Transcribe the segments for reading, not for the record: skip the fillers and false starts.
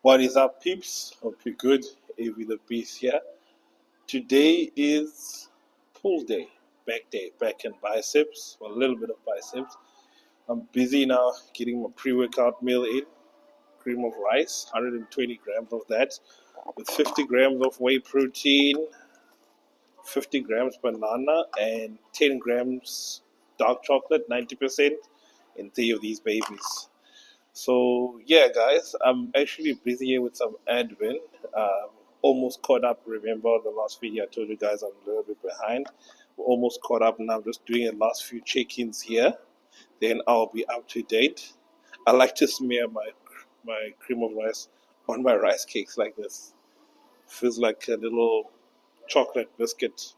What is up, peeps? Hope you're good. AV the Beast here. Today is pull day, back and biceps, or a little bit of biceps. I'm busy now getting my pre-workout meal in. Cream of rice, 120 grams of that, with 50 grams of whey protein, 50 grams banana, and 10 grams dark chocolate, 90%, and 3 of these babies. So yeah, guys, I'm actually busy here with some admin. Um, Almost caught up. Remember the last video I told you guys I'm a little bit behind. We're almost caught up now. I'm just doing the last few check-ins here. Then I'll be up to date. I like to smear my cream of rice on my rice cakes like this. Feels like a little chocolate biscuit.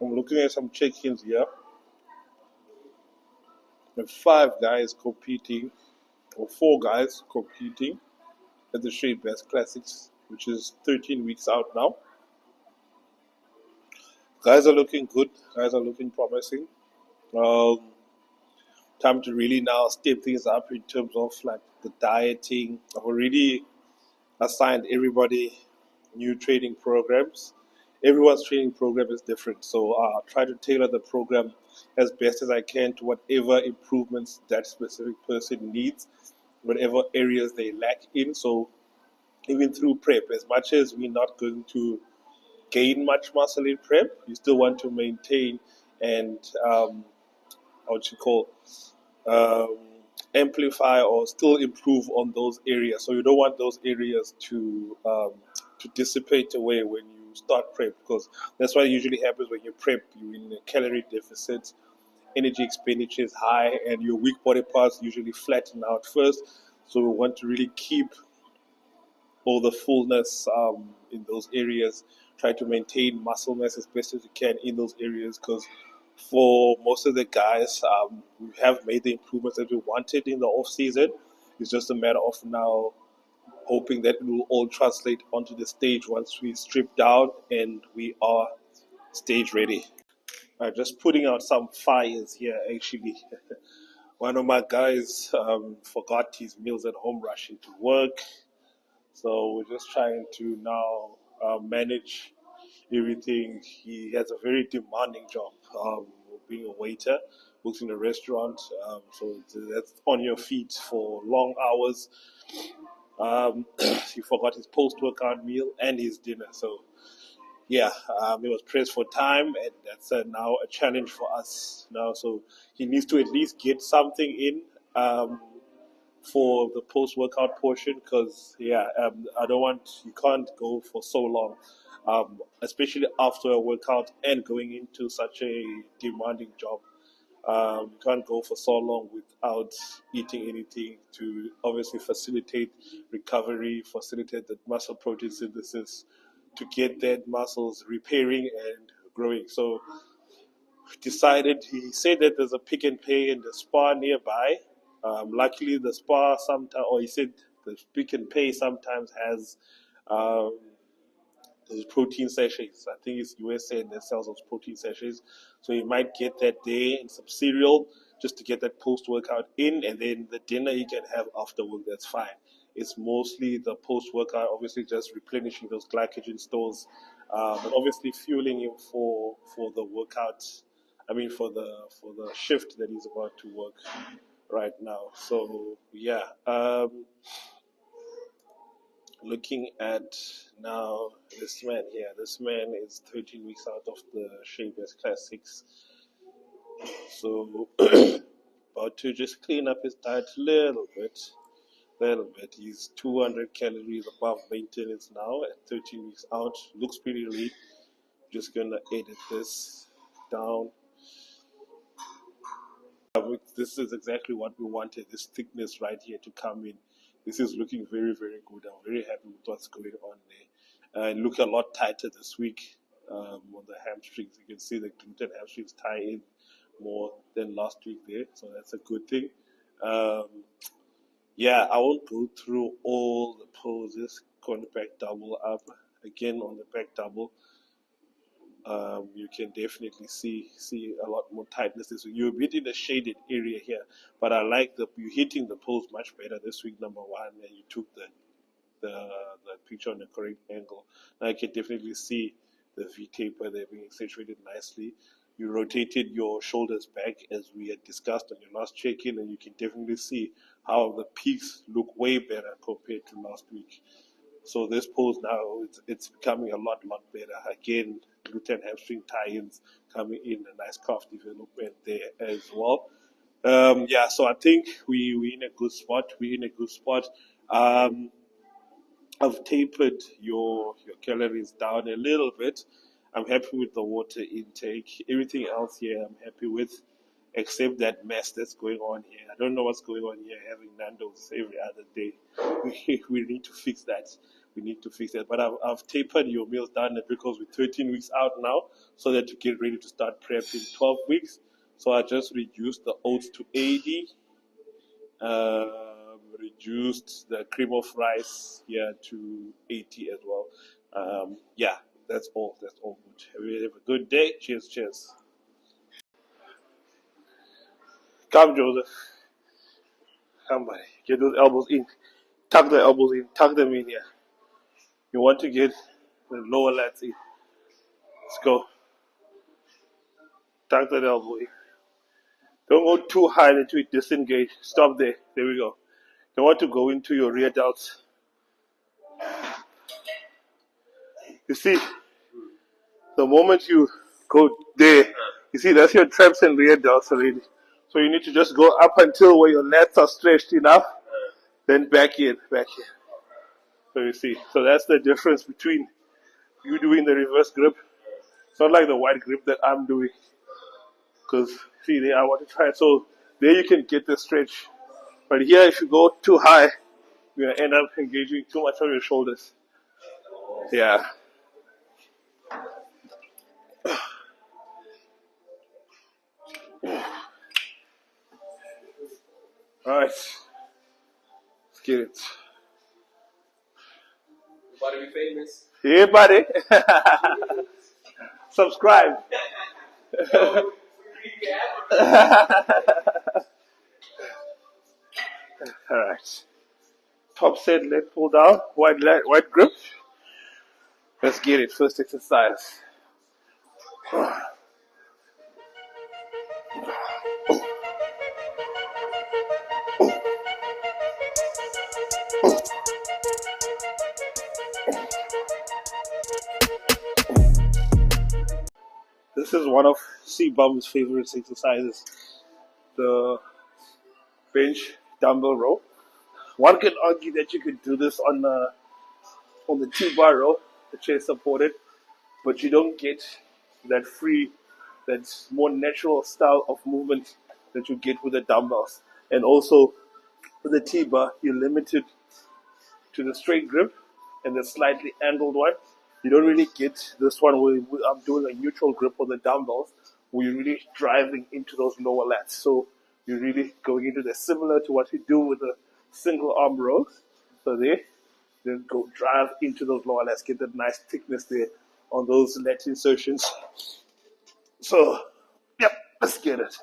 I'm looking at some check-ins here. With 5 guys competing, or 4 guys competing at the Shape Best Classics, which is 13 weeks out now. Guys are looking good. Guys are looking promising. Um, Time to really now step things up in terms of like the dieting. I've already assigned everybody new training programs. Everyone's training program is different, so try to tailor the program as best as I can to whatever improvements that specific person needs, whatever areas they lack in. So even through prep, as much as we're not going to gain much muscle in prep, you still want to maintain and what you call um, amplify or still improve on those areas. So you don't want those areas to dissipate away when you start prep, because that's what usually happens when you prep. You're in a calorie deficit, energy expenditure is high, and your weak body parts usually flatten out first. So we want to really keep all the fullness in those areas. Try to maintain muscle mass as best as you can in those areas, because for most of the guys, we have made the improvements that we wanted in the off season. It's just a matter of now hoping that it will all translate onto the stage once we strip down and we are stage ready. Just putting out some fires here actually. One of my guys forgot his meals at home rushing to work. So we're just trying to now manage everything. He has a very demanding job, being a waiter, works in a restaurant. So that's on your feet for long hours. He forgot his post-workout meal and his dinner. So yeah, he was pressed for time, and that's now a challenge for us now. So he needs to at least get something in. For the post workout portion, because I don't want, you can't go for so long, especially after a workout and going into such a demanding job. You can't go for so long without eating anything to obviously facilitate recovery, facilitate the muscle protein synthesis, to get that muscles repairing and growing. So he said that there's a Pick and Pay in the spa nearby. Luckily, the spa sometimes, or he said the Pick and Pay sometimes has um, those protein sachets. I think it's USA that sells those protein sachets. So you might get that there and some cereal just to get that post workout in, and then the dinner you can have after work. That's fine. It's mostly the post workout, obviously just replenishing those glycogen stores, and obviously fueling him for the workout. I mean, for the shift that he's about to work right now. So yeah. Looking at now this man here. This man is 13 weeks out of the Shavers Classics. So about to just clean up his diet a little bit. He's 200 calories above maintenance now at 13 weeks out. Looks pretty lean. Just gonna edit this down. This is exactly what we wanted, this thickness right here to come in. This is looking very, very good. I'm very happy with what's going on there. And look a lot tighter this week on the hamstrings. You can see the gluten hamstrings tie in more than last week there, so that's a good thing. Um, yeah, I won't go through all the poses. Going back double up again on the back double. you can definitely see a lot more tightness this week. You're a bit in the shaded area here, but I like the you hitting the post much better this week. Number one, and you took the the picture on the correct angle. Now you can definitely see the V taper there being accentuated nicely. You rotated your shoulders back as we had discussed on your last check-in, and you can definitely see how the peaks look way better compared to last week. So this pose now, it's becoming a lot better. Again, glute and hamstring tie-ins coming in, a nice calf development there as well. Yeah, so I think we in a good spot. We're in a good spot. Um, I've tapered your calories down a little bit. I'm happy with the water intake. Everything else here I'm happy with, except that mess that's going on here. I don't know what's going on here, having Nando's every other day. We need to fix that. We need to fix that. But I've tapered your meals down because we're 13 weeks out now, so that to get ready to start prep in 12 weeks. So I just reduced the oats to 80, reduced the cream of rice here to 80 as well. Yeah, that's all. That's all good. Have a good day. Cheers, cheers. Come, Joseph. Come, buddy. Get those elbows in. Tuck the elbows in. Tuck them in here. You want to get the lower lats in. Let's go. Tuck that elbow in. Don't go too high that you disengage. Stop there. There we go. You want to go into your rear delts. You see, the moment you go there, you see that's your traps and rear delts already. So you need to just go up until where your lats are stretched enough, then back in, back in. So you see, so that's the difference between you doing the reverse grip. It's not like the wide grip that I'm doing. Because, see, there I want to try it. So there you can get the stretch. But here, if you go too high, you're going to end up engaging too much on your shoulders. Yeah. All right. Let's get it. You want to be famous? Yeah, buddy. Subscribe. All right. Top set, leg pull down, wide grip. Let's get it. First exercise. This is one of C-Bum's favorite exercises, the bench dumbbell row. One can argue that you could do this on the T-bar row, the chest supported, but you don't get that free, that more natural style of movement that you get with the dumbbells. And also with the T-bar, you're limited to the straight grip and the slightly angled one. You don't really get this one where I'm doing a neutral grip on the dumbbells, where you're really driving into those lower lats. So you're really going into that, similar to what you do with a single arm row. So there, then go drive into those lower lats, get that nice thickness there on those lat insertions. So, yep, let's get it.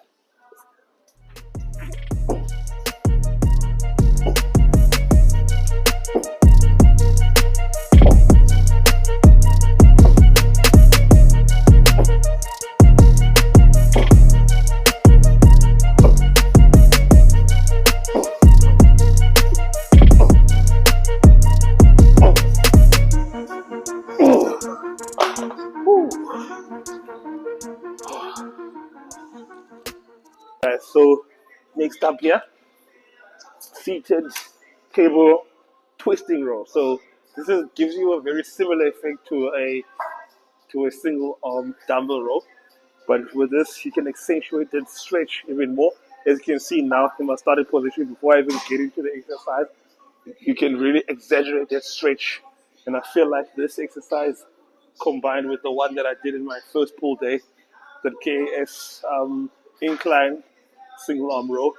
Alright, so next up here, seated cable twisting row. So this gives you a very similar effect to a single arm dumbbell row, but with this you can accentuate that stretch even more. As you can see now in my starting position, before I even get into the exercise, you can really exaggerate that stretch. And I feel like this exercise, combined with the one that I did in my first pull day, the KS incline single arm row,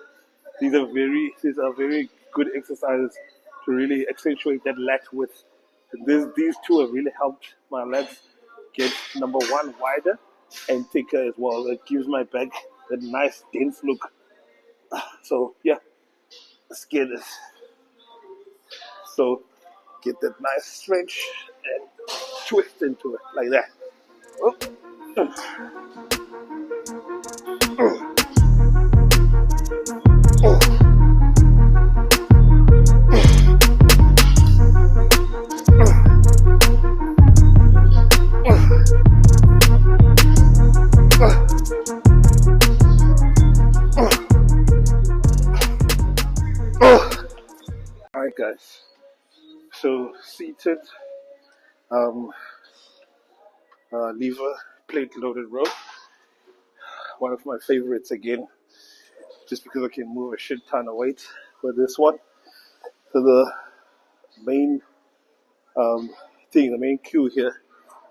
these are very good exercises to really accentuate that lat width. These two have really helped my legs get number one wider and thicker as well. It gives my back that nice dense look. So yeah, let's get this. So get that nice stretch and twist into it like that. Oh. Alright guys, so seated lever plate loaded row, one of my favorites again, just because I can move a shit ton of weight with this one. So the main the main cue here,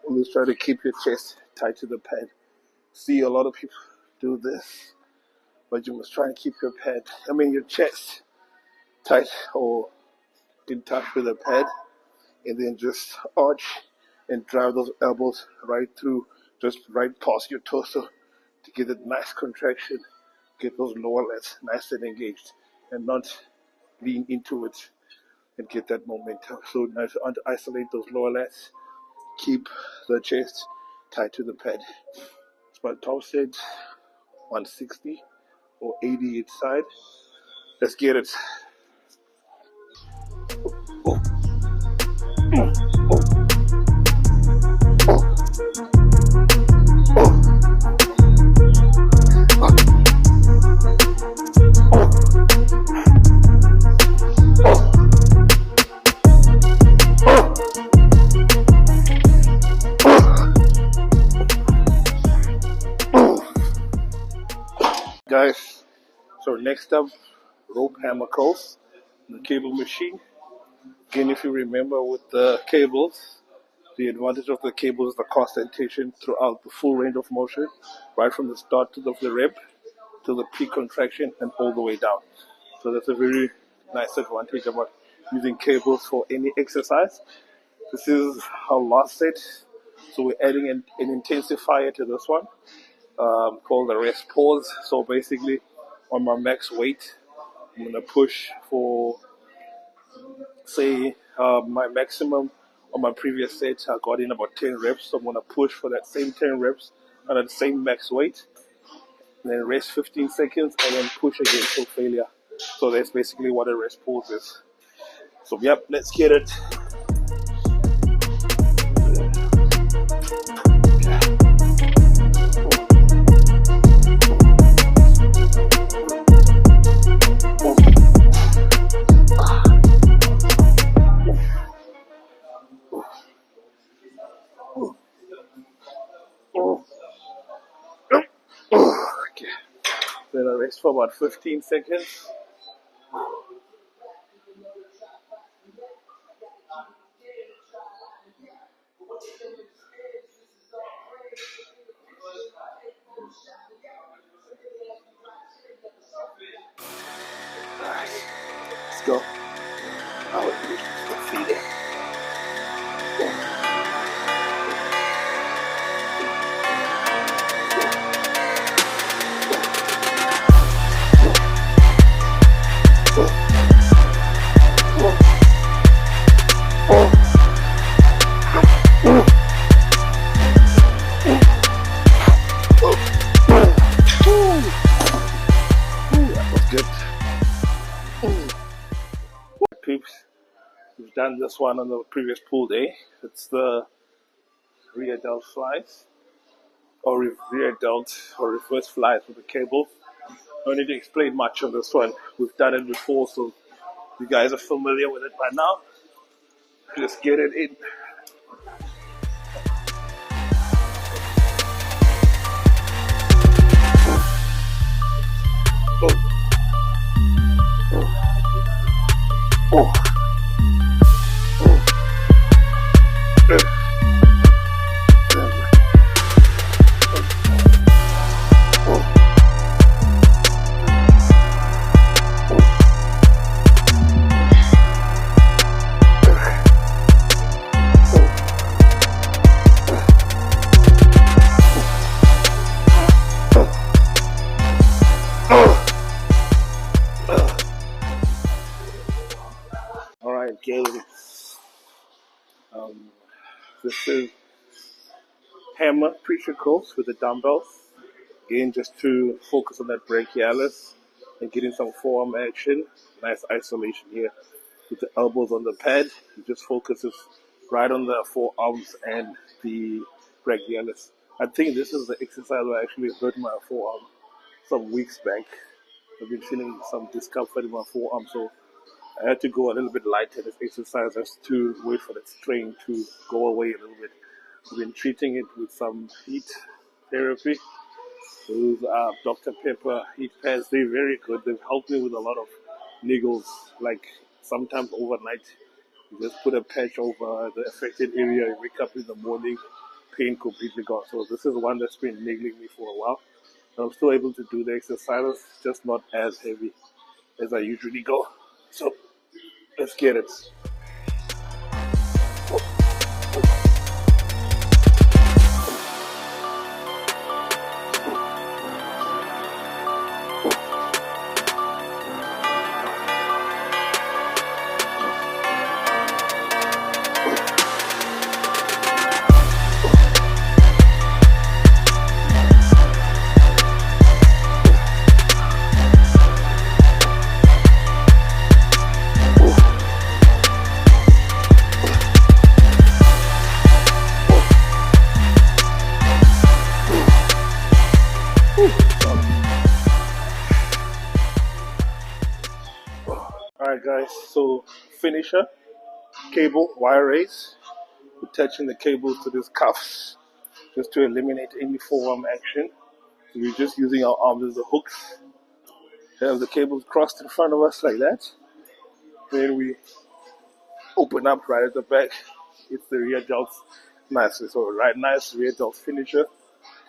always try to keep your chest tight to the pad. See, a lot of people do this, but you must try and keep your chest tight or in touch with the pad, and then just arch and drive those elbows right through, just right past your torso to get that nice contraction, get those lower lats nice and engaged, and not lean into it and get that momentum. So now to isolate those lower lats, keep the chest tight to the pad. It's my top set, 160 or 80 each side. Let's get it. Oh. Guys, so next up, rope hammer curls, the cable machine. Again, if you remember with the cables, the advantage of the cable is the concentration throughout the full range of motion, right from the start of the rep to the pre-contraction and all the way down. So that's a very nice advantage about using cables for any exercise. This is our last set, so we're adding an intensifier to this one, called the rest pause. So basically, on my max weight, I'm gonna push for, say, my maximum on my previous set. I got in about 10 reps, so I'm gonna push for that same 10 reps on that same max weight, and then rest 15 seconds, and then push again till failure. So that's basically what a rest pause is. So yep, let's get it. Okay. Then I rest for about 15 seconds. Alright, let's go. I would push the feet in. Peeps, we've done this one on the previous pool day. It's the rear delt flies, or rear delt or reverse flies with the cable. No need to explain much on this one. We've done it before, so you guys are familiar with it by now. Just get it in. Oh. again. Um, this is hammer preacher curls with the dumbbells. Again, just to focus on that brachialis and getting some forearm action. Nice isolation here with the elbows on the pad. It just focuses right on the forearms and the brachialis. I think this is the exercise that actually hurt my forearm some weeks back. I've been feeling some discomfort in my forearm, so I had to go a little bit lighter in this exercise just to wait for that strain to go away a little bit. I've been treating it with some heat therapy. Those Dr. Pepper heat pads, they're very good. They've helped me with a lot of niggles, like sometimes overnight. You just put a patch over the affected area, you wake up in the morning, pain completely gone. So this is one that's been niggling me for a while. And I'm still able to do the exercises, just not as heavy as I usually go. So let's get it. Alright guys, so finisher, cable, wire race. We're attaching the cables to these cuffs just to eliminate any forearm action. So we're just using our arms as the hooks. Have the cables crossed in front of us like that. Then we open up right at the back. It's the rear delts nicely. So right, nice rear delts finisher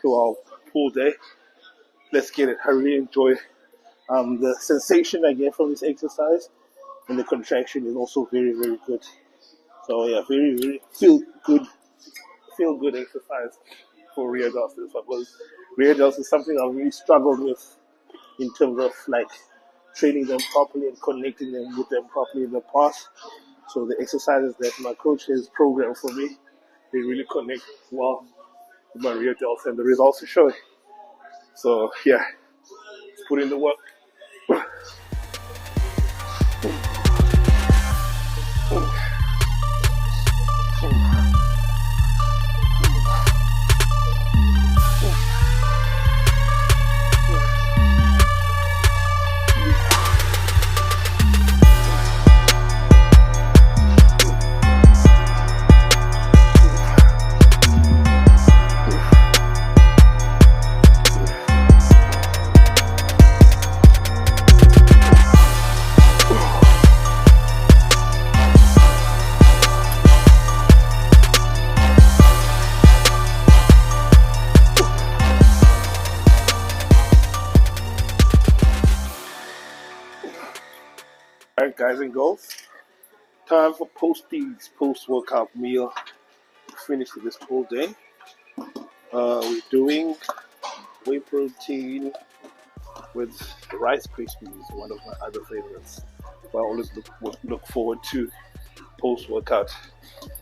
to our pull day. Let's get it. I really enjoy the sensation I get from this exercise, and the contraction is also very, very good. So yeah, very, very feel good exercise for rear delts. Because rear delts is something I've really struggled with in terms of like training them properly and connecting them with them properly in the past. So the exercises that my coach has programmed for me, they really connect well with my rear delts, and the results are showing. So yeah, let's put in the work. Alright guys and girls, time for post-workout meal. Finish with this whole day. We're doing whey protein with Rice Krispies, one of my other favorites. I always look forward to post-workout.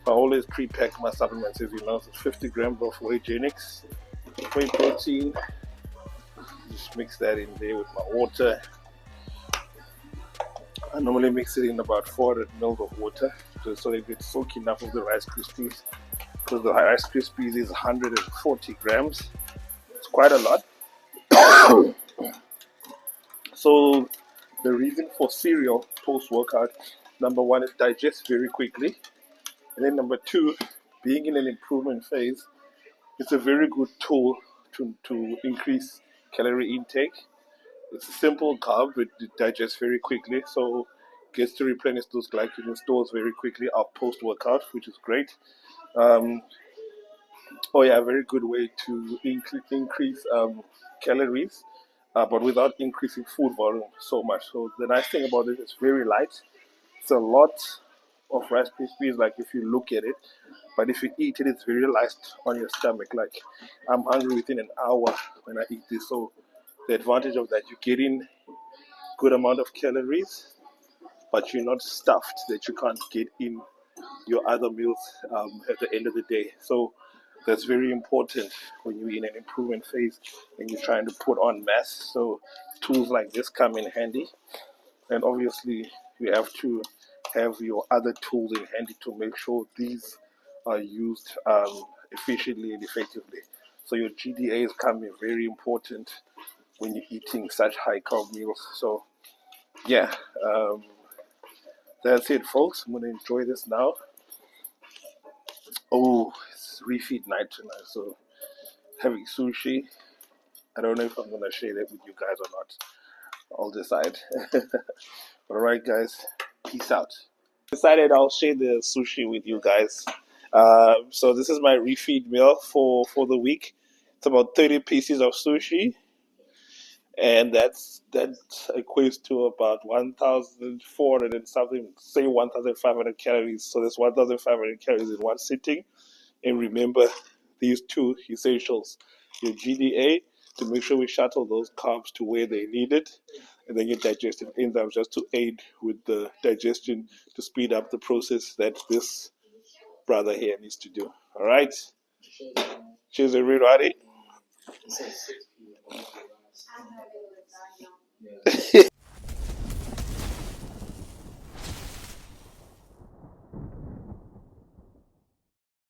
I always pre-pack my supplements, as you know. So 50 grams of whey genix, whey protein. Just mix that in there with my water. I normally mix it in about 400 ml of water just so it gets soak enough of the Rice Krispies, because the Rice Krispies is 140 grams. It's quite a lot. So the reason for cereal post-workout, number one, it digests very quickly. And then number two, being in an improvement phase, it's a very good tool to increase calorie intake. It's a simple carb, it digests very quickly, so gets to replenish those glycogen stores very quickly up post-workout, which is great. A very good way to increase calories, but without increasing food volume so much. So the nice thing about it is very light. It's a lot of Rice Krispies, like if you look at it, but if you eat it, it's very light on your stomach. Like I'm hungry within an hour when I eat this. So the advantage of that, you get in good amount of calories, but you're not stuffed that you can't get in your other meals at the end of the day. So that's very important when you're in an improvement phase and you're trying to put on mass. So tools like this come in handy. And obviously, you have to have your other tools in handy to make sure these are used efficiently and effectively. So your GDAs come in very important when you're eating such high carb meals. So yeah, um, that's it, folks. I'm gonna enjoy this now. Oh, it's refeed night tonight, so having sushi. I don't know if I'm gonna share that with you guys or not. I'll decide. All right, guys. Peace out. Decided I'll share the sushi with you guys. So this is my refeed meal for the week. It's about 30 pieces of sushi, and that equates to about 1,400 and something, say 1,500 calories. So there's 1,500 calories in one sitting. And remember these two essentials: your GDA to make sure we shuttle those carbs to where they need it, and then your digestive enzymes just to aid with the digestion to speed up the process that this brother here needs to do. All right. Cheers, everybody.